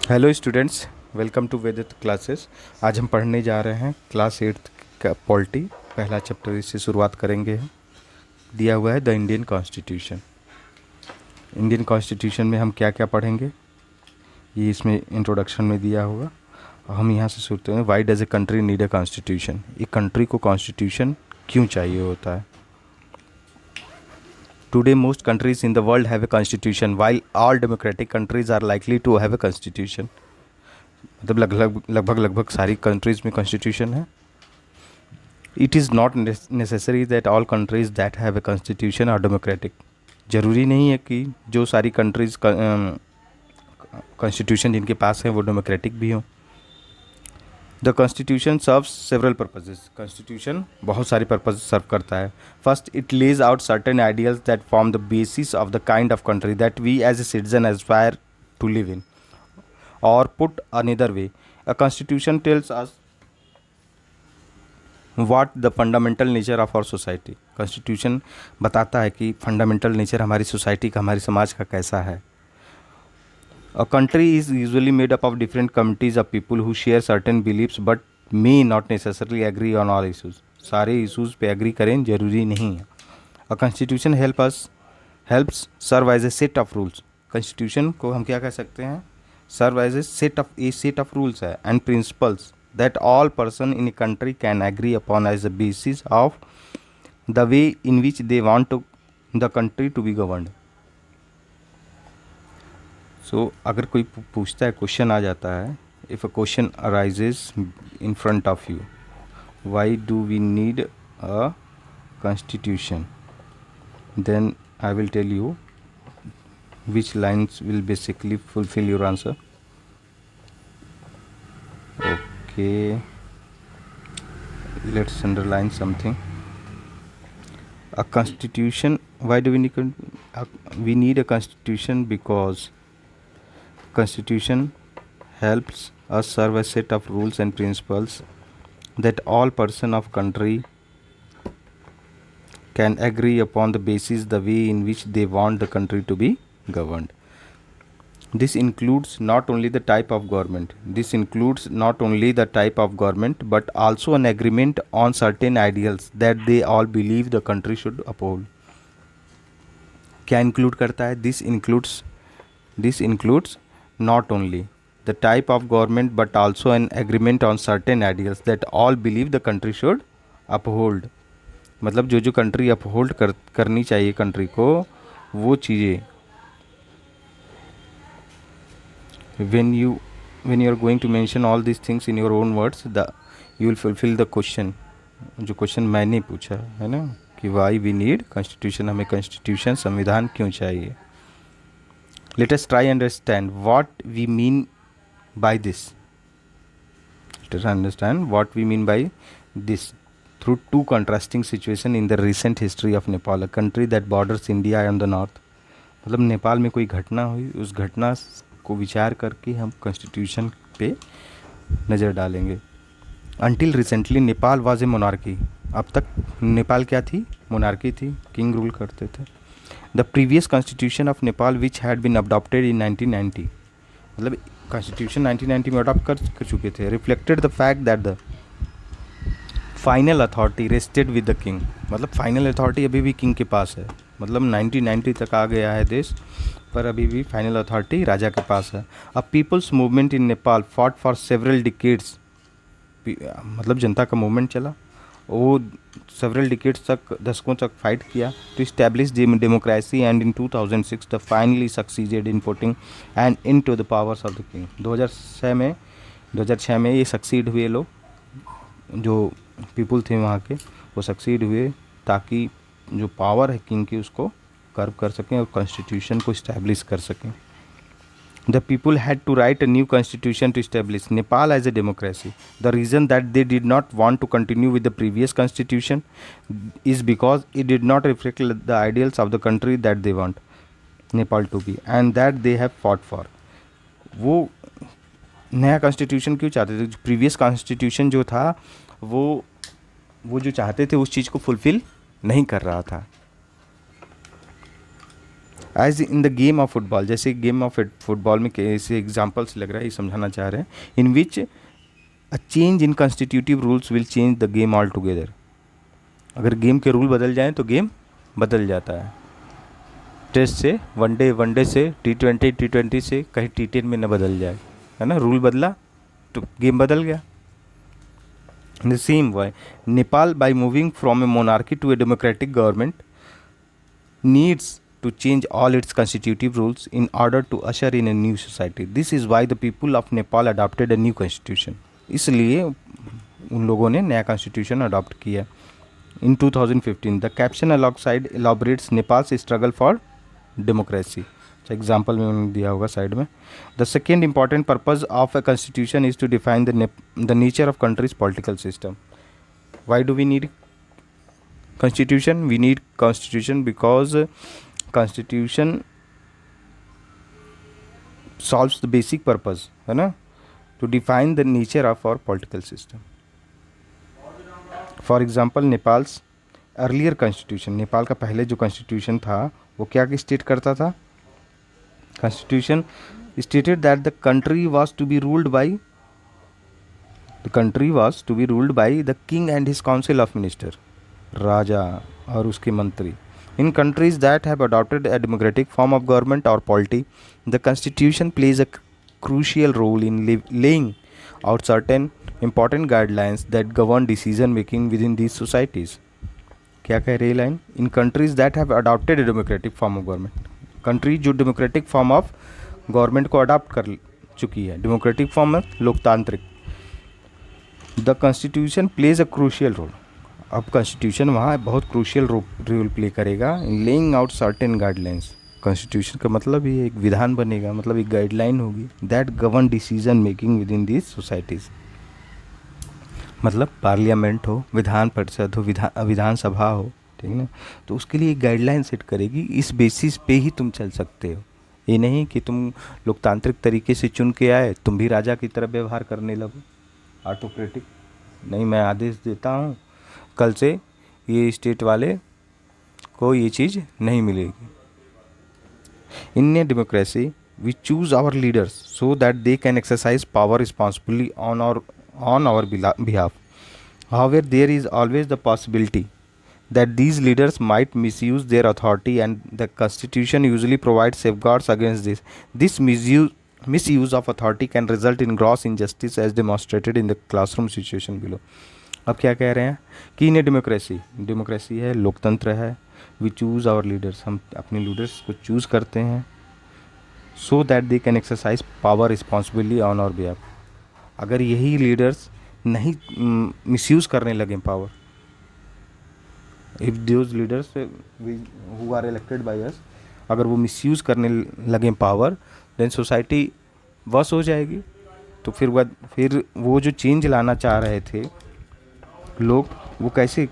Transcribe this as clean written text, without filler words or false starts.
Hello students, welcome to Vedit classes. आज हम पढ़ने जा रहे हैं क्लास 8th का पॉलिटी। पहला चैप्टर इससे शुरुआत करेंगे। दिया हुआ है the Indian constitution. Indian constitution में हम क्या क्या पढ़ेंगे ये इसमें इंट्रोडक्शन में दिया होगा। हम यहाँ से सुनते हैं, why does a country need a constitution. एक कंट्री को कॉन्स्टिट्यूशन क्यों चाहिए होता है। Today most countries in the world have a constitution while all democratic countries are likely to have a constitution. मतलब लगभग सारी कंट्रीज़ में कॉन्स्टिट्यूशन है। It is not necessary that all countries that have a constitution are democratic. ज़रूरी नहीं है कि जो सारी कंट्रीज़ कॉन्स्टिट्यूशन जिनके पास है वो डेमोक्रेटिक भी हों। The constitution serves several purposes. Constitution बहुत सारे पर्पज सर्व करता है। First, it lays out certain ideals that form the basis of the kind of country that we as a citizen aspire to live in. Or put another way, a constitution tells us what the fundamental nature of our society. Constitution बताता है कि fundamental nature हमारी society का, हमारी समाज का कैसा है। A country is usually made up of different communities of people who share certain beliefs but may not necessarily agree on all issues. सारे issues पे agree करें जरूरी नहीं है। A constitution helps serve as a set of rules. Constitution को हम क्या कह सकते हैं? Serve as a set of rules and principles that all person in a country can agree upon as a basis of the way in which they want the country to be governed. So अगर कोई पूछता है, question आ जाता है, if a question arises in front of you, why do we need a constitution, then I will tell you which lines will basically fulfill your answer. Okay, let's underline something. A constitution. Why do we need a constitution? Because constitution helps us serve a set of rules and principles that all person of country can agree upon the basis the way in which they want the country to be governed. This includes not only the type of government, but also an agreement on certain ideals that they all believe the country should uphold. क्या include करता है? This includes not only the type of government but also an agreement on certain ideals that all believe the country should uphold. मतलब जो country uphold करनी चाहिए country को, वो चीज़ें when you are going to mention all these things in your own words, you will fulfill the question. जो question मैंने पूछा है ना कि why we need constitution, हमें constitution संविधान क्यों चाहिए. Let us try understand what we mean by this. Let us understand what we mean by this through two contrasting situations in the recent history of Nepal, a country that borders India on the north. मतलब नेपाल में कोई घटना हुई, उस घटना को विचार करके हम कॉन्स्टिट्यूशन पे नज़र डालेंगे. Until recently Nepal was a monarchy. अब तक नेपाल क्या थी? मोनार्की थी, किंग रूल करते थे. The previous constitution of Nepal which had been adopted in 1990, मतलब कॉन्स्टिट्यूशन 1990 में अडॉप्ट कर चुके थे, reflected the fact that the final authority rested with the king. मतलब फाइनल अथॉरिटी अभी भी किंग के पास है. मतलब 1990 तक आ गया है देश, पर अभी भी फाइनल अथॉरिटी राजा के पास है. A people's movement in Nepal fought for several decades. मतलब जनता का मूवमेंट चला, वो सेवरल डिकेड्स तक, दशकों तक फाइट किया to establish democracy, and in 2006 the finally succeeded in putting end in to the powers of the king. 2006 में ये सक्सीड हुए लोग, जो पीपल थे वहाँ के, वो सक्सीड हुए ताकि जो पावर है किंग की उसको कर्व कर सकें और कॉन्स्टिट्यूशन को इस्टेब्लिश कर सकें. The people had to write a new constitution to establish Nepal as a democracy. The reason that they did not want to continue with the previous constitution is because it did not reflect the ideals of the country that they want Nepal to be and that they have fought for. वो नया constitution क्यों चाहते थे? Previous constitution जो था वो जो चाहते थे उस चीज़ को फुलफ़िल नहीं कर रहा था. As in the game of football, जैसे गेम ऑफ फुटबॉल में कैसे एग्जाम्पल्स लग रहा है ये समझाना चाह रहे हैं, in which a change in constitutive rules will change the game all together. अगर गेम के रूल बदल जाएं तो गेम बदल जाता है। टेस्ट से वनडे, वनडे से T20, T20 से कहीं T10 में न बदल जाए, है ना, रूल बदला तो गेम बदल गया। In the same way, Nepal, by moving from a monarchy to a democratic government, needs to change all its constitutive rules in order to usher in a new society. This is why the people of Nepal adopted a new constitution. इसलिए उन लोगों ने नया constitution adopt किया in 2015। The caption alongside elaborates Nepal's struggle for democracy. Example में उन्होंने दिया होगा साइड में। The second important purpose of a constitution is to define the nature of country's political system. Why do we need constitution? We need constitution because constitution solves the basic purpose, है ना, to define the nature of our political system. For example, Nepals earlier constitution, Nepal का पहले जो constitution था वो क्या state करता था? Constitution stated that the country was to be ruled by the king and his council of minister, राजा और उसके मंत्री। In countries that have adopted a democratic form of government और polity, the constitution plays a crucial role in laying out certain important guidelines that govern decision making within these societies. क्या कह रही है line? In countries that have adopted a democratic form of government, country जो democratic form of government को adopt कर चुकी है, democratic form में लोकतांत्रिक, the constitution plays a crucial role. अब कॉन्स्टिट्यूशन वहाँ बहुत क्रूशियल रोल प्ले करेगा in laying out certain guidelines. Constitution का मतलब ये एक विधान बनेगा, मतलब एक गाइडलाइन होगी that govern decision making within these societies. मतलब पार्लियामेंट हो, विधान परिषद हो, विधानसभा हो, ठीक है ना, तो उसके लिए एक गाइडलाइन सेट करेगी। इस बेसिस पे ही तुम चल सकते हो। ये नहीं कि तुम लोकतांत्रिक तरीके से चुन के आए, तुम भी राजा की तरह व्यवहार करने लगो, ऑटोक्रेटिक। नहीं, मैं आदेश देता हूँ, कल से ये स्टेट वाले को ये चीज़ नहीं मिलेगी। In a democracy we choose our leaders so that they can exercise power responsibly on our behalf. However there is always the possibility that these leaders might misuse their authority, and the constitution usually provides safeguards against this. This misuse of authority can result in gross injustice as demonstrated in the classroom situation below. अब क्या कह रहे हैं कि in democracy है, लोकतंत्र है, we choose our leaders, हम अपने लीडर्स को चूज़ करते हैं, so that they can exercise power responsibly on our behalf. अगर यही लीडर्स नहीं मिसयूज़ करने लगे power, if those leaders who are elected by us, अगर वो मिसयूज़ करने लगे पावर, देन सोसाइटी वस हो जाएगी। तो फिर वो जो चेंज लाना चाह रहे थे लोग, वो कैसे